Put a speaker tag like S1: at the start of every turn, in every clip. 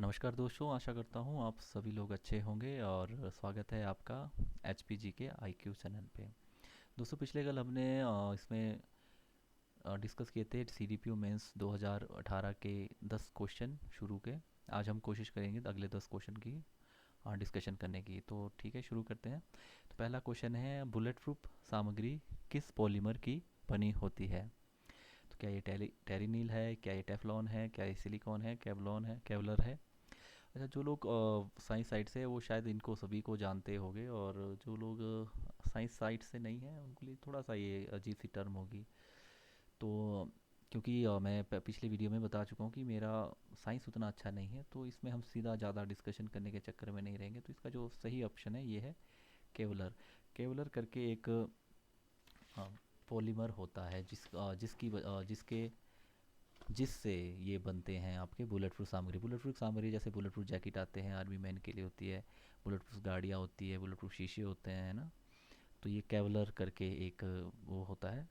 S1: नमस्कार दोस्तों, आशा करता हूँ आप सभी लोग अच्छे होंगे और स्वागत है आपका एच पी जी के आई क्यू चैनल पे। दोस्तों, पिछले कल हमने इसमें डिस्कस किए थे C D P U mains 2018 के 10 क्वेश्चन शुरू के। आज हम कोशिश करेंगे अगले 10 क्वेश्चन की डिस्कशन करने की। तो ठीक है, शुरू करते हैं। तो पहला क्वेश्चन है, बुलेट प्रूफ सामग्री किस पॉलीमर की बनी होती है? तो क्या ये टेरिनील है, क्या ये टेफलॉन है, क्या ये सिलिकॉन है, केवलॉन है, केवलर है? अच्छा, जो लोग साइंस साइड से है वो शायद इनको सभी को जानते होंगे, और जो लोग साइंस साइड से नहीं हैं उनके लिए थोड़ा सा ये अजीब सी टर्म होगी। तो क्योंकि मैं पिछले वीडियो में बता चुका हूँ कि मेरा साइंस उतना अच्छा नहीं है, तो इसमें हम सीधा ज़्यादा डिस्कशन करने के चक्कर में नहीं रहेंगे। तो इसका जो सही ऑप्शन है ये है केवलर। केवलर करके एक पॉलीमर होता है जिसके जिससे ये बनते हैं आपके बुलेट प्रूफ सामग्री। बुलेट प्रूफ सामग्री जैसे बुलेट प्रूफ जैकेट आते हैं आर्मी मैन के लिए होती है, बुलेट प्रूफ गाड़ियाँ होती है, बुलेट प्रूफ शीशे होते हैं, है ना। तो ये केवलर करके एक वो होता है,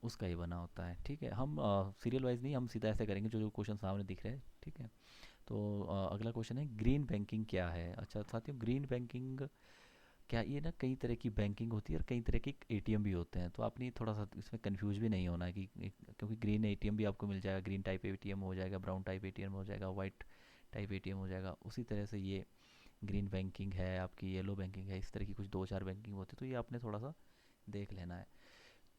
S1: उसका ये बना होता है। ठीक है, हम सीरियल वाइज नहीं, हम सीधा ऐसे करेंगे जो जो क्वेश्चन सामने दिख रहे हैं। ठीक है। तो अगला क्वेश्चन है, ग्रीन बैंकिंग क्या है? अच्छा साथियों, ग्रीन बैंकिंग क्या, ये ना कई तरह की बैंकिंग होती है और कई तरह के एटीएम भी होते हैं। तो आपने थोड़ा सा इसमें कंफ्यूज भी नहीं होना है कि क्योंकि ग्रीन एटीएम भी आपको मिल जाएगा, ग्रीन टाइप एटीएम हो जाएगा, ब्राउन टाइप एटीएम हो जाएगा, वाइट टाइप एटीएम हो जाएगा। उसी तरह से ये ग्रीन बैंकिंग है, आपकी येलो बैंकिंग है, इस तरह की कुछ दो चार बैंकिंग होती है। तो ये आपने थोड़ा सा देख लेना है।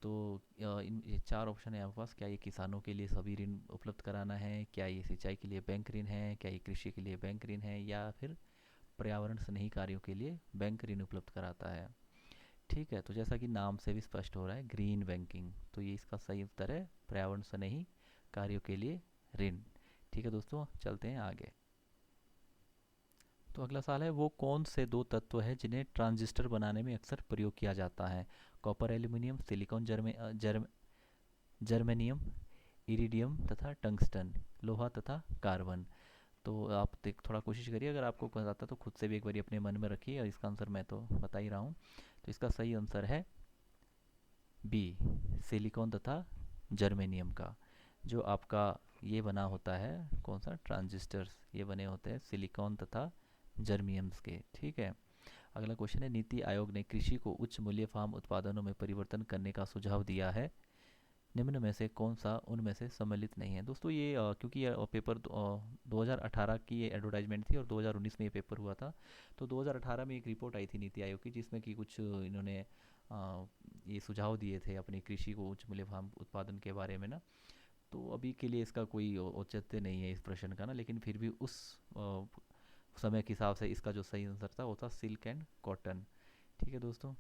S1: तो इन ये चार ऑप्शन है आपके पास। क्या ये किसानों के लिए सभी ऋण उपलब्ध कराना है, क्या ये सिंचाई के लिए बैंक ऋण है, क्या ये कृषि के लिए बैंक ऋण है, या फिर पर्यावरण स्नेही कार्यों के लिए बैंक ऋण उपलब्ध कराता है? ठीक है, तो जैसा कि नाम से भी स्पष्ट हो रहा है, ग्रीन बैंकिंग, तो ये इसका सही उत्तर है, पर्यावरण स्नेही कार्यों के लिए ऋण। ठीक है दोस्तों, चलते हैं आगे। तो अगला सवाल है, वो कौन से दो तत्व है जिन्हें ट्रांजिस्टर बनाने में अक्सर प्रयोग किया जाता है? Copper aluminium, silicon germanium, iridium तथा टंगस्टन, लोहा तथा कार्बन। तो आप देख थोड़ा कोशिश करिए, अगर आपको कुछ आता तो खुद से भी एक बार अपने मन में रखिए, और इसका आंसर मैं तो बता ही रहा हूँ। तो इसका सही आंसर है बी, सिलिकॉन तथा जर्मेनियम का। जो आपका ये बना होता है, कौन सा, ट्रांजिस्टर्स, ये बने होते हैं सिलिकॉन तथा जर्मियम्स के। ठीक है। अगला क्वेश्चन है, नीति आयोग ने कृषि को उच्च मूल्य फार्म उत्पादनों में परिवर्तन करने का सुझाव दिया है, निम्न में से कौन सा उनमें से सम्मिलित नहीं है? दोस्तों ये क्योंकि ये पेपर 2018 की ये एडवर्टाइजमेंट थी और 2019 में ये पेपर हुआ था। तो 2018 में एक रिपोर्ट आई थी नीति आयोग की, जिसमें कि कुछ इन्होंने ये सुझाव दिए थे अपनी कृषि को उच्च मूल्य फार्म उत्पादन के बारे में ना। तो अभी के लिए इसका कोई औचित्य नहीं है इस प्रश्न का ना, लेकिन फिर भी उस समय के हिसाब से इसका जो सही आंसर था वो था सिल्क एंड कॉटन। ठीक है दोस्तों।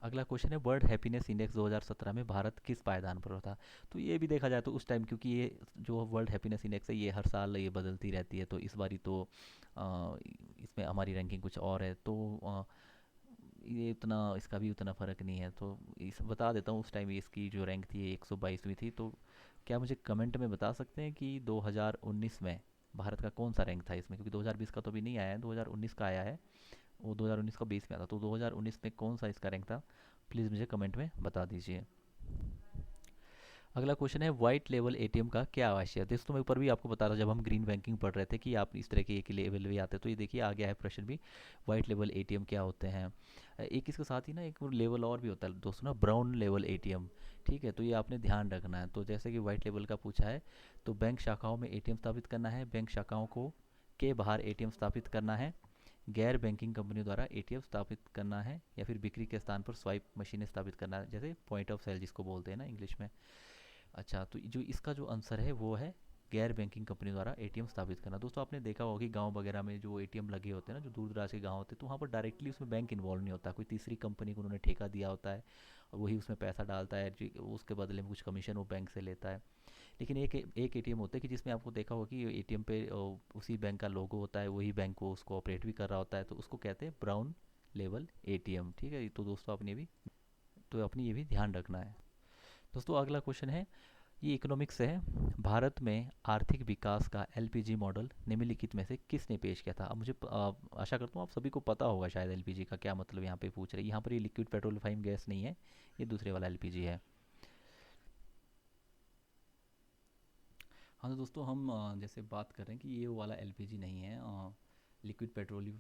S1: अगला क्वेश्चन है, वर्ल्ड हैप्पीनेस इंडेक्स 2017 में भारत किस पायदान पर था? तो ये भी देखा जाए तो उस टाइम, क्योंकि ये जो वर्ल्ड हैप्पीनेस इंडेक्स है ये हर साल ये बदलती रहती है, तो इस बारी तो इसमें हमारी रैंकिंग कुछ और है। तो ये उतना, इसका भी उतना फ़र्क नहीं है। तो इस बता देता हूँ, उस टाइम इसकी जो रैंक थी 122वीं थी। तो क्या मुझे कमेंट में बता सकते हैं कि 2019 में भारत का कौन सा रैंक था इसमें? क्योंकि 2020 का तो अभी नहीं आया है, 2019 का आया है। वो 2019 का 20 में आता, तो 2019 में कौन सा इसका रैंक था? प्लीज़ मुझे कमेंट में बता दीजिए। अगला क्वेश्चन है, वाइट लेवल एटीएम का क्या आवश्यक है? दोस्तों मैं ऊपर भी आपको बता रहा, जब हम ग्रीन बैंकिंग पढ़ रहे थे कि आप इस तरह के एक लेवल भी आते हैं। तो ये देखिए आ गया है प्रश्न भी, वाइट लेवल एटीएम क्या होते हैं। एक इसके साथ ही ना एक लेवल और भी होता है दोस्तों ना, ब्राउन लेवल एटीएम। ठीक है, तो ये आपने ध्यान रखना है। तो जैसे कि वाइट लेवल का पूछा है, तो बैंक शाखाओं में एटीएम स्थापित करना है, बैंक शाखाओं को के बाहर एटीएम स्थापित करना है, गैर बैंकिंग कंपनियों द्वारा एटीएम स्थापित करना है, या फिर बिक्री के स्थान पर स्वाइप मशीनें स्थापित करना है, जैसे पॉइंट ऑफ सेल जिसको बोलते हैं ना इंग्लिश में। अच्छा, तो जो इसका जो आंसर है वो है गैर बैंकिंग कंपनी द्वारा एटीएम स्थापित करना। दोस्तों आपने देखा होगा कि गांव वगैरह में जो एटीएम लगे होते हैं ना, जो दूर दराज के गांव होते हैं, तो वहाँ पर डायरेक्टली उसमें बैंक इन्वॉल्व नहीं होता, कोई तीसरी कंपनी को उन्होंने ठेका दिया होता है, और वही उसमें पैसा डालता है, उसके बदले में कुछ कमीशन वो बैंक से लेता है। लेकिन एक एटीएम होता है कि जिसमें आपको देखा होगा कि एटीएम पे उसी बैंक का लोगो होता है, वही बैंक को उसको ऑपरेट भी कर रहा होता है, तो उसको कहते हैं ब्राउन लेवल एटीएम। ठीक है, तो दोस्तों आपने भी, तो अपनी ये भी ध्यान रखना है। दोस्तों अगला क्वेश्चन है, ये इकोनॉमिक्स से है, भारत में आर्थिक विकास का एलपीजी मॉडल निम्नलिखित में से किसने पेश किया था? अब मुझे आशा करता हूँ आप सभी को पता होगा शायद एलपीजी का क्या मतलब यहाँ पे पूछ रहे हैं। यहाँ पर ये लिक्विड पेट्रोलिफाइम गैस नहीं है, ये दूसरे वाला एलपीजी है। हाँ तो दोस्तों हम जैसे बात कर रहे हैं कि ये वो वाला एलपीजी नहीं है, liquid petroleum,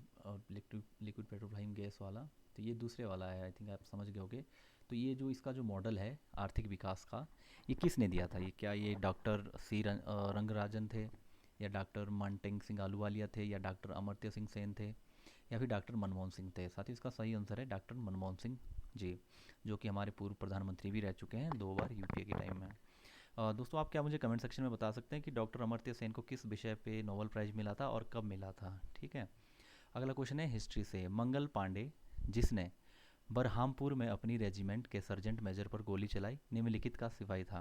S1: liquid petroleum gas वाला। तो ये दूसरे वाला है, आई थिंक आप समझ गए होगे। तो ये जो इसका जो मॉडल है आर्थिक विकास का, ये किसने दिया था? ये क्या ये डॉक्टर रंगराजन थे, या डॉक्टर मनटेंग सिंह आलूवालिया थे, या डॉक्टर अमर्त्य सिंह सेन थे, या फिर डॉक्टर मनमोहन सिंह थे? साथ ही इसका सही आंसर है डॉक्टर मनमोहन सिंह जी, जो कि हमारे पूर्व प्रधानमंत्री भी रह चुके हैं 2 बार यूपीए के टाइम में। दोस्तों आप क्या मुझे कमेंट सेक्शन में बता सकते हैं कि डॉक्टर अमर्त्य सेन को किस विषय पे नोबेल प्राइज़ मिला था और कब मिला था? ठीक है। अगला क्वेश्चन है हिस्ट्री से। मंगल पांडे, जिसने बरहामपुर में अपनी रेजिमेंट के सर्जेंट मेजर पर गोली चलाई, निम्नलिखित का सिपाही था?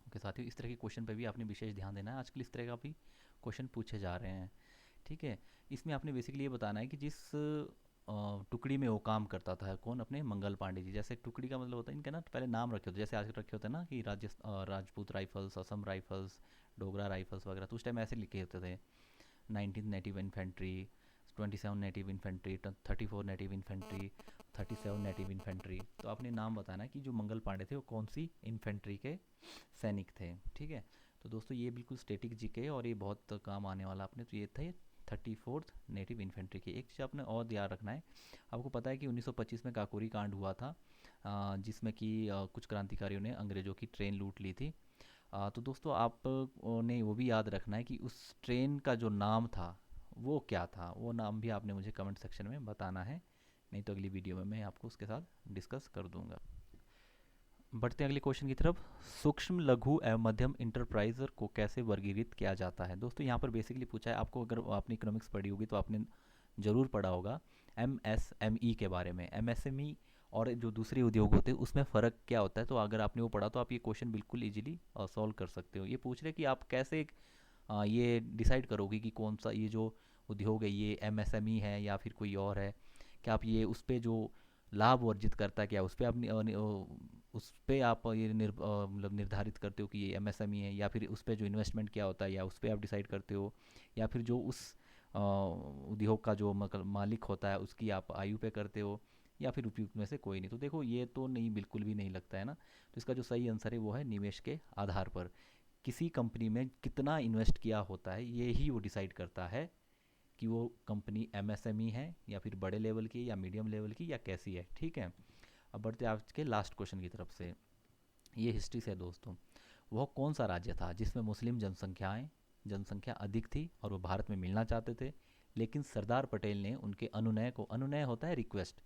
S1: ओके साथियों, इस तरह के क्वेश्चन पे भी आपने विशेष ध्यान देना है, आजकल इस तरह का भी क्वेश्चन पूछे जा रहे हैं। ठीक है। इसमें आपने बेसिकली ये बताना है कि जिस टुकड़ी में वो काम करता था, कौन? अपने मंगल पांडे जी। जैसे टुकड़ी का मतलब होता है इनके ना पहले नाम रखे होते, जैसे आज रखे होते हैं ना कि Rajput rifles, Assam rifles, Dogra rifles वगैरह, तो उस टाइम ऐसे लिखे होते थे। 19 native infantry, 27 native infantry, 34 native infantry, 37 native infantry. तो आपने नाम बताना है कि जो मंगल पांडे थे वो कौन सी इन्फेंट्री के सैनिक थे। ठीक है। तो दोस्तों ये बिल्कुल स्टेटिक जीके और ये बहुत काम आने वाला आपने, तो ये थे 34th नेटिव इन्फेंट्री की। एक चीज़ आपने और ध्यान रखना है, आपको पता है कि 1925 में काकोरी कांड हुआ था, जिसमें कि कुछ क्रांतिकारियों ने अंग्रेज़ों की ट्रेन लूट ली थी। तो दोस्तों आपने वो भी याद रखना है कि उस ट्रेन का जो नाम था वो क्या था, वो नाम भी आपने मुझे कमेंट सेक्शन में बताना है, नहीं तो अगली वीडियो में मैं आपको उसके साथ डिस्कस कर दूंगा। बढ़ते हैं अगले क्वेश्चन की तरफ। सूक्ष्म लघु एवं मध्यम इंटरप्राइजर को कैसे वर्गीकृत किया जाता है? दोस्तों यहाँ पर बेसिकली पूछा है आपको, अगर आपने इकोनॉमिक्स पढ़ी होगी तो आपने ज़रूर पढ़ा होगा एमएसएमई के बारे में। एमएसएमई और जो दूसरे उद्योग होते हैं उसमें फ़र्क क्या होता है, तो अगर आपने वो पढ़ा तो आप ये क्वेश्चन बिल्कुल इजीली सॉल्व कर सकते हो। ये पूछ रहे कि आप कैसे ये डिसाइड करोगे कि कौन सा ये जो उद्योग है ये एमएसएमई है या फिर कोई और है? क्या आप ये उस पर जो लाभ अर्जित करता है क्या उस पर आप उस पे आप ये मतलब निर्धारित करते हो कि ये एमएसएमई है, या फिर उस पे जो इन्वेस्टमेंट क्या होता है या उस पे आप डिसाइड करते हो, या फिर जो उस उद्योग का जो मालिक होता है उसकी आप आयु पे करते हो, या फिर उपयुक्त में से कोई नहीं? तो देखो ये तो नहीं, बिल्कुल भी नहीं लगता है ना। तो इसका जो सही आंसर है वो है निवेश के आधार पर। किसी कंपनी में कितना इन्वेस्ट किया होता है ये ही वो डिसाइड करता है कि वो कंपनी एमएसएमई है या फिर बड़े लेवल की या मीडियम लेवल की या कैसी है। ठीक है। अब बढ़ते हैं आज के लास्ट क्वेश्चन की तरफ से। ये हिस्ट्री से है दोस्तों। वह कौन सा राज्य था जिसमें मुस्लिम जनसंख्या अधिक थी और वो भारत में मिलना चाहते थे, लेकिन सरदार पटेल ने उनके अनुनय को, अनुनय होता है रिक्वेस्ट,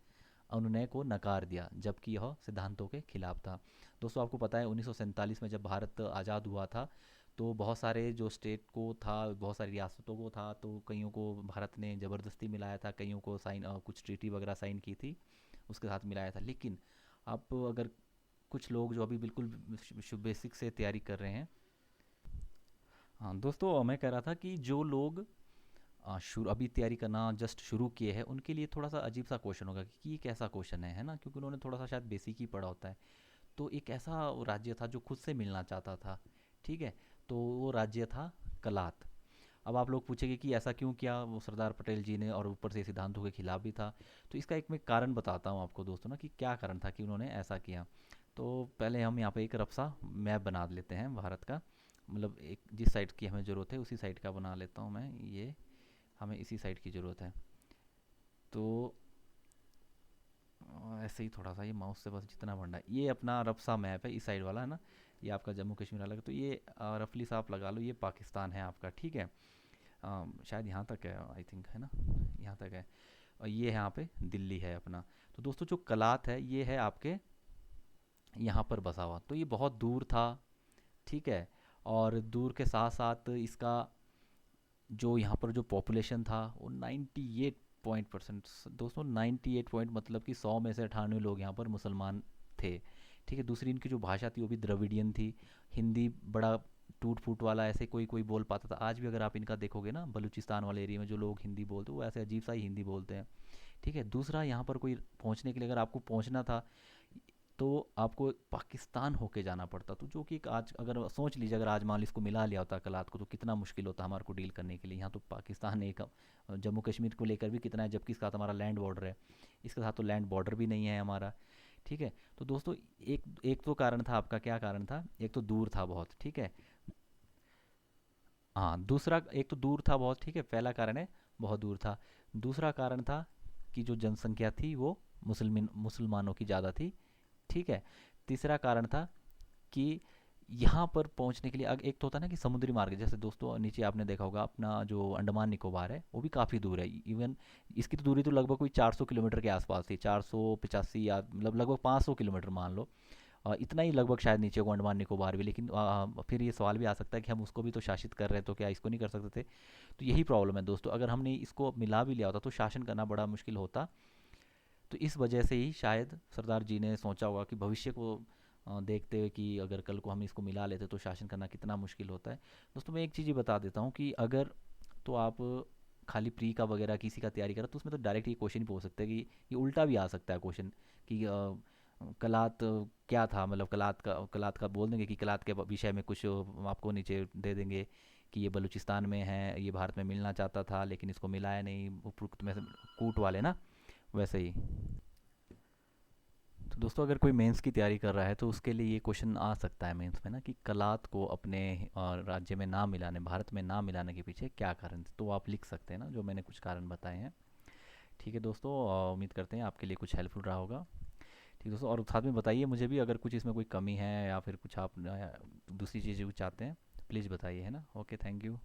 S1: अनुनय को नकार दिया, जबकि यह सिद्धांतों के खिलाफ था? दोस्तों आपको पता है 1947 में जब भारत आज़ाद हुआ था तो बहुत सारे जो स्टेट को था, बहुत सारी रियासतों को था, तो कईयों को भारत ने ज़बरदस्ती मिलाया था, कईयों को कुछ ट्रीटी वगैरह साइन की थी उसके साथ मिलाया था। लेकिन आप अगर कुछ लोग जो अभी बिल्कुल बेसिक से तैयारी कर रहे हैं, हाँ दोस्तों मैं कह रहा था कि जो लोग शुरू अभी तैयारी करना जस्ट शुरू किए हैं उनके लिए थोड़ा सा अजीब सा क्वेश्चन होगा कि ये कैसा क्वेश्चन है ना, क्योंकि उन्होंने थोड़ा सा शायद बेसिक ही पढ़ा होता है। तो एक ऐसा राज्य था जो खुद से मिलना चाहता था। ठीक है। तो वो राज्य था कलात। अब आप लोग पूछेंगे कि ऐसा क्यों किया वो सरदार पटेल जी ने, और ऊपर से सिद्धांतों के खिलाफ भी था? तो इसका एक मैं कारण बताता हूँ आपको दोस्तों ना कि क्या कारण था कि उन्होंने ऐसा किया। तो पहले हम यहाँ पे एक रफ्सा मैप बना लेते हैं भारत का, मतलब एक जिस साइड की हमें ज़रूरत है उसी साइड का बना लेता हूँ मैं। ये हमें इसी साइड की ज़रूरत है। तो ऐसे ही थोड़ा सा ये माउस से बस जितना बढ़ना है, ये अपना रफ्सा मैप है, इस साइड वाला है ना, ये आपका जम्मू कश्मीर अलग है। तो ये रफली सा आप लगा लो, ये पाकिस्तान है आपका। ठीक है। शायद यहाँ तक है, आई थिंक है ना, यहाँ तक है। और ये यहाँ पे दिल्ली है अपना। तो दोस्तों जो कलात है ये है आपके यहाँ पर बसा हुआ, तो ये बहुत दूर था। ठीक है। और दूर के साथ साथ इसका जो यहाँ पर जो पॉपुलेशन था वो 98% दोस्तों, 98 पॉइंट मतलब कि 100 में से 98 लोग यहाँ पर मुसलमान थे। ठीक है। दूसरी इनकी जो भाषा थी वो भी द्रविडियन थी। हिंदी बड़ा टूट फूट वाला ऐसे कोई कोई बोल पाता था। आज भी अगर आप इनका देखोगे ना बलूचिस्तान वाले एरिया में जो लोग हिंदी बोलते हैं वो ऐसे अजीब सा ही हिंदी बोलते हैं। ठीक है। दूसरा यहाँ पर कोई पहुँचने के लिए, अगर आपको पहुँचना था तो आपको पाकिस्तान होके जाना पड़ता। तो जो कि एक आज अगर सोच लीजिए, अगर आज मान लीजिए इसको मिला लिया होता कलात को तो कितना मुश्किल होता हमारे को डील करने के लिए। यहाँ तो पाकिस्तान एक जम्मू कश्मीर को लेकर भी कितना है, जबकि इसके साथ हमारा लैंड बॉर्डर है, इसके साथ तो लैंड बॉर्डर भी नहीं है हमारा। ठीक है। तो दोस्तों एक एक तो कारण था आपका, क्या कारण था? एक तो दूर था बहुत। ठीक है। हाँ, दूसरा एक तो दूर था बहुत, ठीक है, पहला कारण है बहुत दूर था। दूसरा कारण था कि जो जनसंख्या थी वो मुसलमानों की ज़्यादा थी, ठीक है। तीसरा कारण था कि यहाँ पर पहुँचने के लिए एक तो होता है ना कि समुद्री मार्ग, जैसे दोस्तों नीचे आपने देखा होगा अपना जो अंडमान निकोबार है वो भी काफ़ी दूर है। इवन इसकी तो दूरी तो लगभग कोई 400 किलोमीटर के आसपास थी, 485 या मतलब लगभग 500 किलोमीटर मान लो। इतना ही लगभग शायद नीचे को अंडमान निकोबार भी, लेकिन फिर ये सवाल भी आ सकता है कि हम उसको भी तो शासित कर रहे हैं तो क्या इसको नहीं कर सकते थे। तो यही प्रॉब्लम है दोस्तों, अगर हमने इसको मिला भी लिया होता तो शासन करना बड़ा मुश्किल होता। तो इस वजह से ही शायद सरदार जी ने सोचा होगा कि भविष्य को देखते हुए कि अगर कल को हम इसको मिला लेते तो शासन करना कितना मुश्किल होता है। दोस्तों मैं एक चीज़ ये बता देता हूँ कि अगर तो आप खाली प्री का वगैरह किसी का तैयारी करें तो उसमें तो डायरेक्ट ये क्वेश्चन ही पूछ सकते हैं कि ये उल्टा भी आ सकता है क्वेश्चन कि कलात क्या था, मतलब कलात का बोल देंगे कि कलात के विषय में कुछ आपको नीचे दे देंगे कि ये बलूचिस्तान में है, ये भारत में मिलना चाहता था लेकिन इसको मिलाया नहीं, उपयुक्त में से कूट वाले ना, वैसे ही। तो दोस्तों अगर कोई मेंस की तैयारी कर रहा है तो उसके लिए ये क्वेश्चन आ सकता है मेंस में ना कि कलात को अपने राज्य में ना मिलाने, भारत में ना मिलाने के पीछे क्या कारण थे, तो आप लिख सकते हैं ना जो मैंने कुछ कारण बताए हैं। ठीक है दोस्तों, उम्मीद करते हैं आपके लिए कुछ हेल्पफुल रहा होगा। ठीक है दोस्तों, और साथ में बताइए मुझे भी अगर कुछ इसमें कोई कमी है या फिर कुछ आप दूसरी चीज़ें कुछ चाहते हैं, प्लीज़ बताइए, है ना। Okay, thank you.